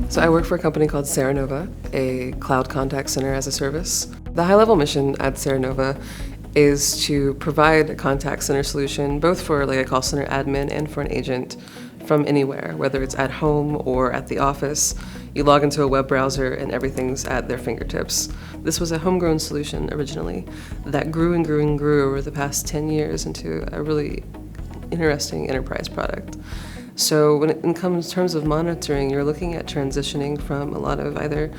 So I work for a company called Serenova, a cloud contact center as a service. The high-level mission at Serenova is to provide a contact center solution, both for like a call center admin and for an agent from anywhere, whether it's at home or at the office. You log into a web browser and everything's at their fingertips. This was a homegrown solution originally that grew and grew and grew over the past 10 years into a really interesting enterprise product. So when it comes in terms of monitoring, you're looking at transitioning from a lot of either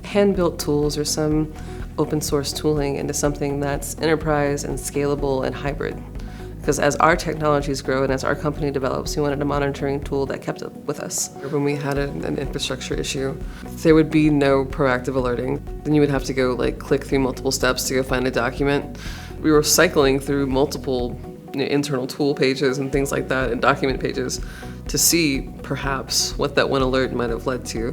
hand-built tools or some open source tooling into something that's enterprise and scalable and hybrid. Because as our technologies grow and as our company develops, we wanted a monitoring tool that kept up with us. When we had an infrastructure issue, there would be no proactive alerting. Then you would have to go like click through multiple steps to go find a document. We were cycling through multiple internal tool pages and things like that and document pages to see perhaps what that one alert might have led to.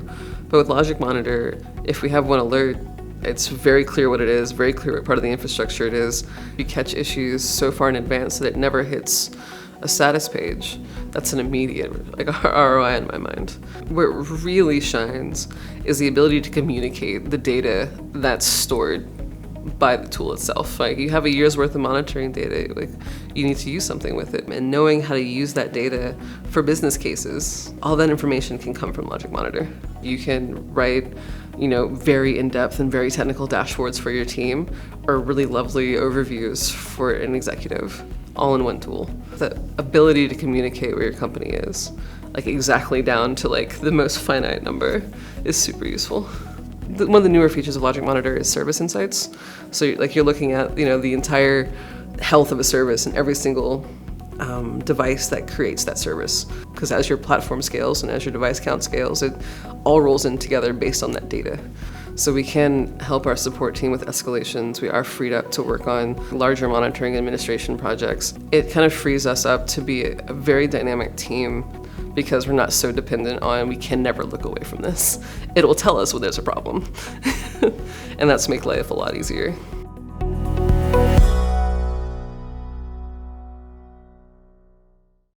But with LogicMonitor, if we have one alert, it's very clear what it is, very clear what part of the infrastructure it is. You catch issues so far in advance that it never hits a status page. That's an immediate ROI in my mind. Where it really shines is the ability to communicate the data that's stored by the tool itself. Like you have a year's worth of monitoring data, like you need to use something with it, and knowing how to use that data for business cases, all that information can come from LogicMonitor. You can write, very in-depth and very technical dashboards for your team, or really lovely overviews for an executive, all in one tool. The ability to communicate where your company is, like exactly down to like the most finite number, is super useful. One of the newer features of LogicMonitor is service insights. So you're looking at the entire health of a service and every single device that creates that service. Because as your platform scales and as your device count scales, it all rolls in together based on that data. So we can help our support team with escalations. We are freed up to work on larger monitoring administration projects. It kind of frees us up to be a very dynamic team because we're not so dependent on, we can never look away from this. It will tell us when there's a problem. And that's make life a lot easier.